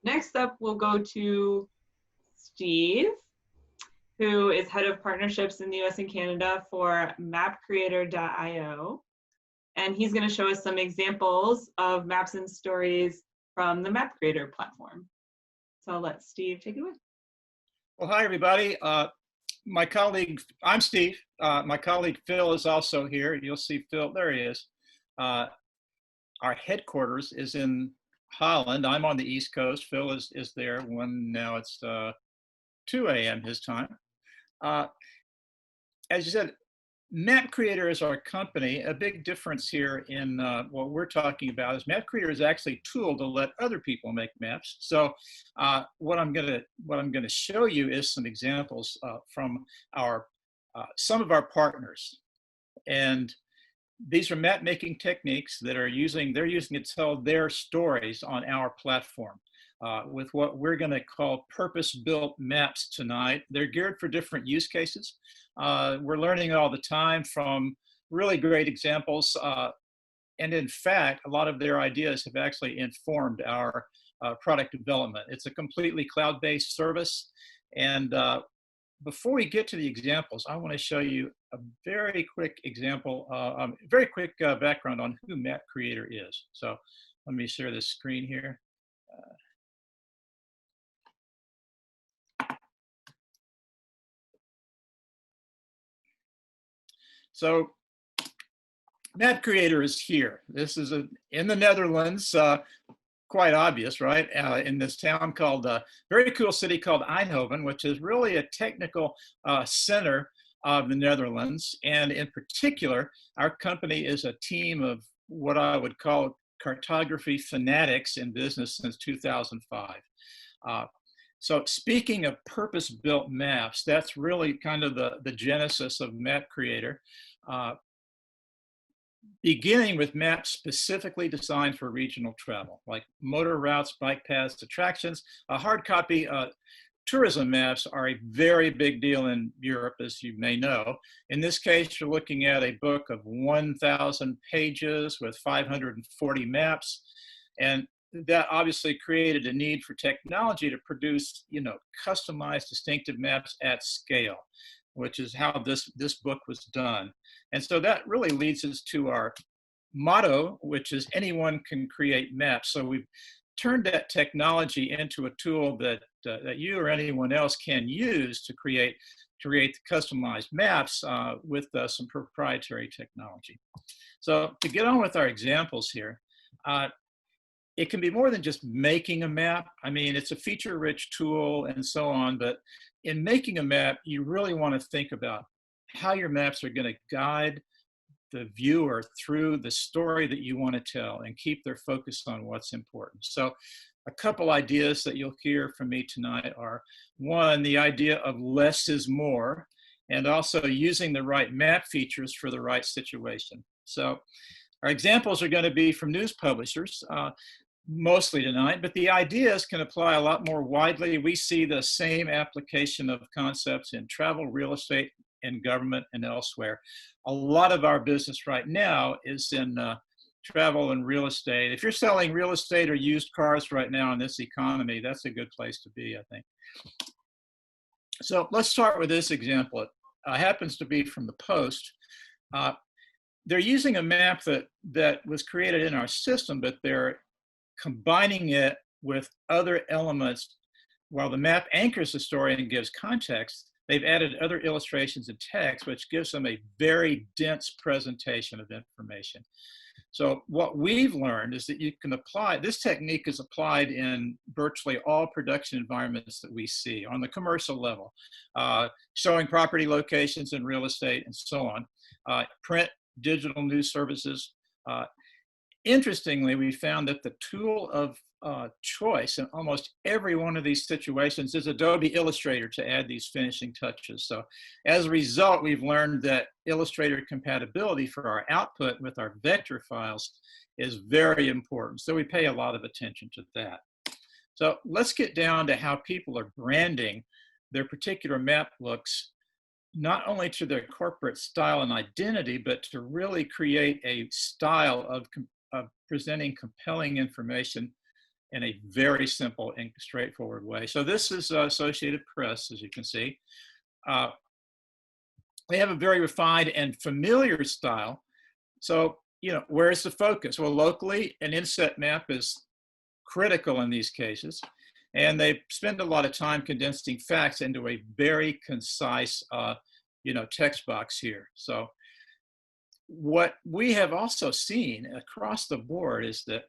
Next up, we'll go to Steve, who is head of partnerships in the US and Canada for Mapcreator.io. And he's going to show us some examples of maps and stories from the Mapcreator platform. So I'll let Steve take it away. Well, hi, everybody. My colleague, I'm Steve. My colleague Phil is also here. You'll see Phil, there he is. Our headquarters is in Holland. I'm on the East Coast. Phil is there now it's 2 a.m. his time. As you said, Mapcreator is our company. A big difference here in what we're talking about is Mapcreator is actually a tool to let other people make maps. So what I'm gonna show you is some examples from some of our partners, and these are map making techniques that they're using to tell their stories on our platform. With what we're going to call purpose-built maps tonight. They're geared for different use cases. We're learning all the time from really great examples. And in fact, a lot of their ideas have actually informed our product development. It's a completely cloud-based service. And before we get to the examples, I want to show you a very quick example, very quick background on who Mapcreator is. So let me share this screen here. So Mapcreator is here. This is in the Netherlands, quite obvious, right? In this town called, very cool city called Eindhoven, which is really a technical center of the Netherlands. And in particular, our company is a team of what I would call cartography fanatics in business since 2005. So speaking of purpose-built maps, that's really kind of the genesis of Mapcreator. Beginning with maps specifically designed for regional travel, like motor routes, bike paths, attractions. Hard copy tourism maps are a very big deal in Europe, as you may know. In this case, you're looking at a book of 1,000 pages with 540 maps. And that obviously created a need for technology to produce, customized, distinctive maps at scale, which is how this book was done. And so that really leads us to our motto, which is anyone can create maps. So we've turned that technology into a tool that you or anyone else can use to create customized maps with some proprietary technology. So to get on with our examples here, it can be more than just making a map. I mean, it's a feature-rich tool and so on, but in making a map, you really want to think about how your maps are going to guide the viewer through the story that you want to tell and keep their focus on what's important. So a couple ideas that you'll hear from me tonight are, one, the idea of less is more, and also using the right map features for the right situation. So our examples are going to be from news publishers, mostly tonight, but the ideas can apply a lot more widely. We see the same application of concepts in travel, real estate, and government, and elsewhere. A lot of our business right now is in travel and real estate. If you're selling real estate or used cars right now in this economy, that's a good place to be, I think. So let's start with this example. It happens to be from the Post. They're using a map that was created in our system, but they're combining it with other elements. While the map anchors the story and gives context, they've added other illustrations and text, which gives them a very dense presentation of information. So what we've learned is that you can apply, this technique is applied in virtually all production environments that we see on the commercial level, showing property locations in real estate and so on, print, digital news services. Interestingly, we found that the tool of choice in almost every one of these situations is Adobe Illustrator to add these finishing touches. So as a result, we've learned that Illustrator compatibility for our output with our vector files is very important. So we pay a lot of attention to that. So let's get down to how people are branding their particular map looks, not only to their corporate style and identity, but to really create a style of presenting compelling information in a very simple and straightforward way. So this is Associated Press, as you can see. They have a very refined and familiar style. So, where's the focus? Well, locally, an inset map is critical in these cases. And they spend a lot of time condensing facts into a very concise, text box here. So what we have also seen across the board is that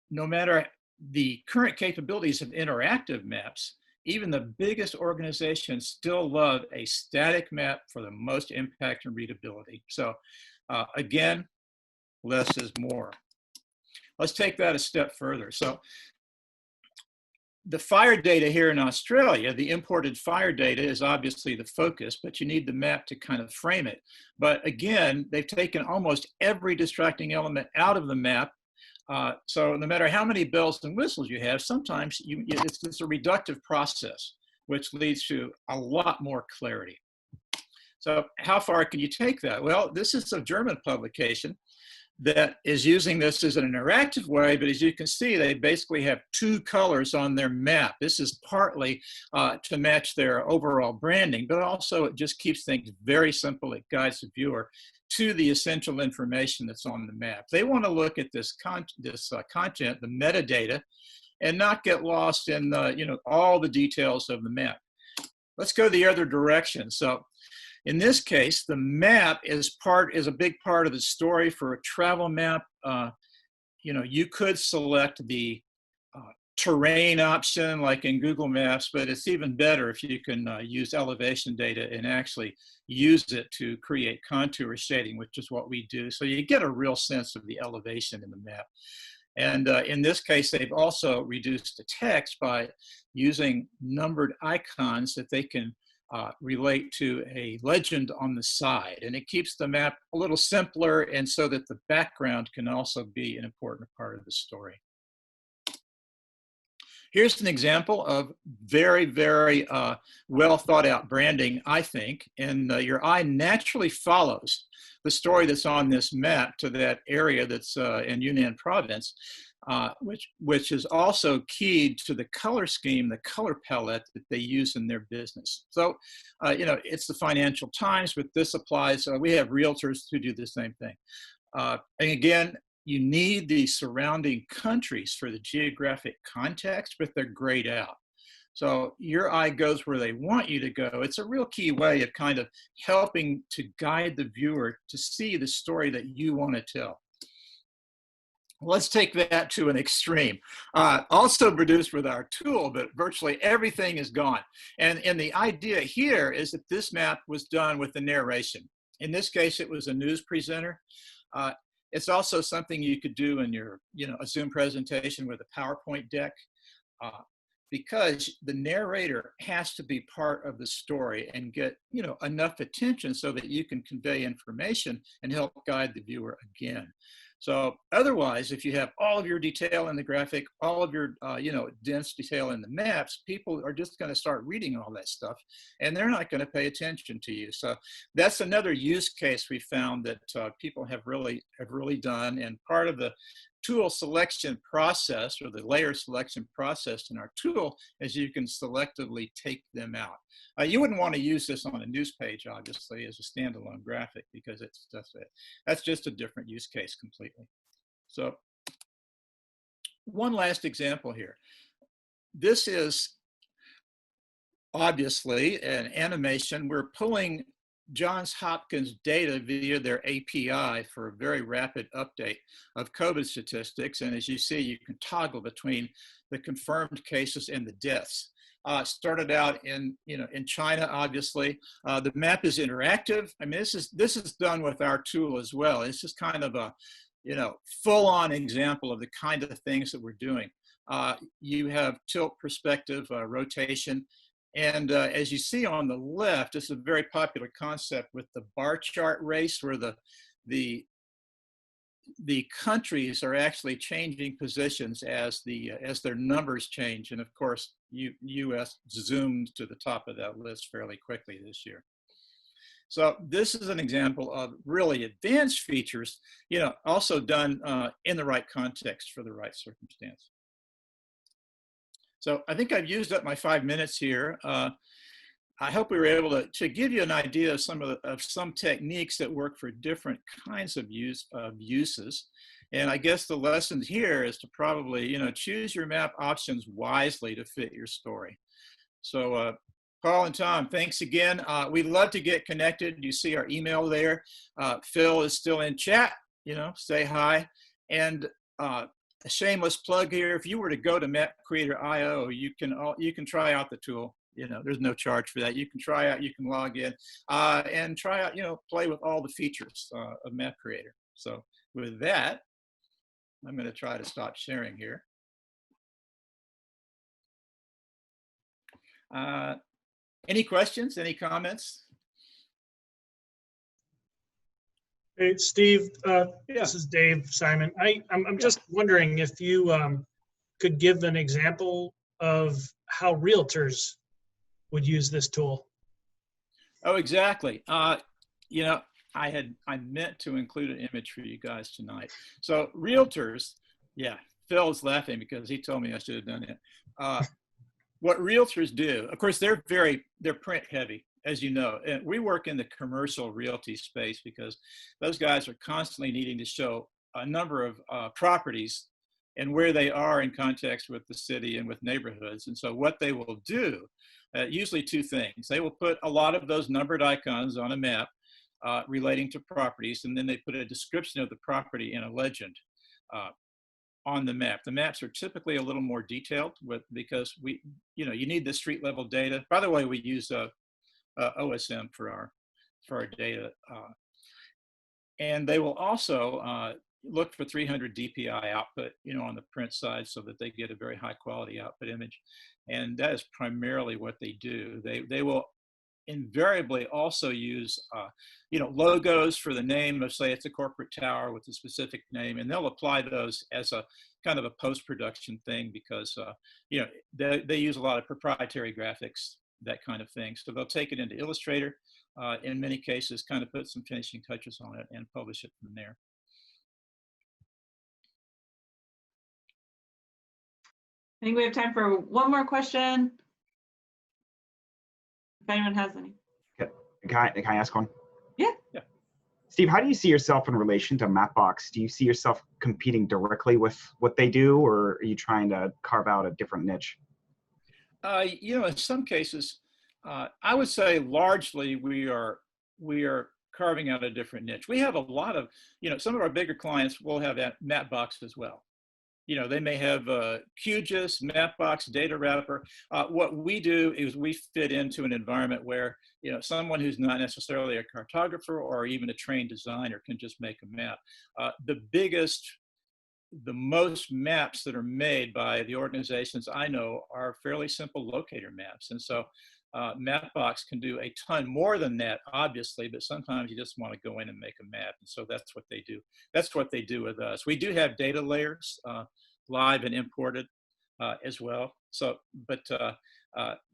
no matter the current capabilities of interactive maps, even the biggest organizations still love a static map for the most impact and readability. So again, less is more. Let's take that a step further. So the fire data here in Australia, the imported fire data is obviously the focus, but you need the map to kind of frame it. But again, they've taken almost every distracting element out of the map. So no matter how many bells and whistles you have, sometimes it's a reductive process, which leads to a lot more clarity. So how far can you take that? Well, this is a German publication that is using this as an interactive way, but as you can see, they basically have two colors on their map. This is partly to match their overall branding, but also it just keeps things very simple. It guides the viewer to the essential information that's on the map. They want to look at this content, the metadata, and not get lost in all the details of the map. Let's go the other direction. So in this case, the map is a big part of the story. For a travel map, you could select the terrain option like in Google Maps, but it's even better if you can use elevation data and actually use it to create contour shading, which is what we do. So you get a real sense of the elevation in the map. And in this case, they've also reduced the text by using numbered icons that they can relate to a legend on the side. And it keeps the map a little simpler, and so that the background can also be an important part of the story. Here's an example of very, very well thought out branding, I think. And your eye naturally follows the story that's on this map to that area that's in Yunnan province. Which is also keyed to the color scheme, the color palette that they use in their business. So, it's the Financial Times, but this applies. We have realtors who do the same thing. And again, you need the surrounding countries for the geographic context, but they're grayed out. So your eye goes where they want you to go. It's a real key way of kind of helping to guide the viewer to see the story that you want to tell. Let's take that to an extreme. Also produced with our tool, but virtually everything is gone. And the idea here is that this map was done with the narration. In this case, it was a news presenter. It's also something you could do in your, a Zoom presentation with a PowerPoint deck, because the narrator has to be part of the story and get, enough attention so that you can convey information and help guide the viewer again. So otherwise, if you have all of your detail in the graphic, all of your, dense detail in the maps, people are just going to start reading all that stuff, and they're not going to pay attention to you. So that's another use case we found that people have really done, and part of the tool selection process, or the layer selection process in our tool, is you can selectively take them out. You wouldn't want to use this on a news page, obviously, as a standalone graphic, because that's just a different use case completely. So one last example here. This is obviously an animation. We're pulling Johns Hopkins data via their API for a very rapid update of COVID statistics. And as you see, you can toggle between the confirmed cases and the deaths. Started out in China, obviously. The map is interactive. I mean, this is done with our tool as well. It's just kind of a, full-on example of the kind of things that we're doing. You have tilt, perspective, rotation. And as you see on the left, this is a very popular concept with the bar chart race, where the countries are actually changing positions as their numbers change. And of course, US zoomed to the top of that list fairly quickly this year. So this is an example of really advanced features, also done in the right context for the right circumstance. So I think I've used up my 5 minutes here. I hope we were able to give you an idea of some techniques that work for different kinds of uses. And I guess the lesson here is to probably, choose your map options wisely to fit your story. So Paul and Tom, thanks again. We'd love to get connected. You see our email there. Phil is still in chat, say hi. And a shameless plug here, if you were to go to Mapcreator.io, you can try out the tool. There's no charge for that. You can try out, you can log in and try out, play with all the features of Mapcreator. So with that, I'm going to try to stop sharing here. Any questions, any comments? Hey, Steve, This is Dave Simon. I'm just wondering if you could give an example of how realtors would use this tool. Oh, exactly. I meant to include an image for you guys tonight. So realtors, Phil's laughing because he told me I should have done it. What realtors do, of course, they're print heavy, as you know. And we work in the commercial realty space because those guys are constantly needing to show a number of properties and where they are in context with the city and with neighborhoods. And so what they will do, usually two things. They will put a lot of those numbered icons on a map relating to properties, and then they put a description of the property in a legend on the map. The maps are typically a little more detailed because you need the street level data. By the way, we use OSM for our data. And they will also look for 300 DPI output, on the print side so that they get a very high quality output image. And that is primarily what they do. They will invariably also use, logos for the name of, say, it's a corporate tower with a specific name, and they'll apply those as a kind of a post-production thing because, they use a lot of proprietary graphics, that kind of thing. So they'll take it into Illustrator, in many cases, kind of put some finishing touches on it and publish it from there. I think we have time for one more question. If anyone has any. Can I ask one? Yeah. Steve, how do you see yourself in relation to Mapbox? Do you see yourself competing directly with what they do, or are you trying to carve out a different niche? In some cases, I would say largely we are carving out a different niche. We have a lot of, some of our bigger clients will have Mapbox as well. They may have QGIS, Mapbox, Data Wrapper. What we do is we fit into an environment where, someone who's not necessarily a cartographer or even a trained designer can just make a map. The most maps that are made by the organizations I know are fairly simple locator maps. And so Mapbox can do a ton more than that, obviously, but sometimes you just want to go in and make a map. And so that's what they do. That's what they do with us. We do have data layers, live and imported as well. So, but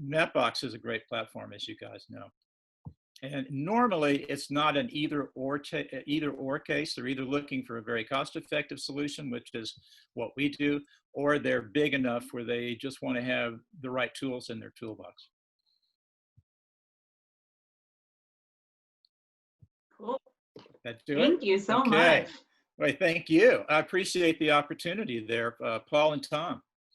Mapbox is a great platform, as you guys know. And normally it's not an either or case. They're either looking for a very cost-effective solution, which is what we do, or they're big enough where they just want to have the right tools in their toolbox. Cool. That's it. Thank you so much. Well, thank you. I appreciate the opportunity there, Paul and Tom.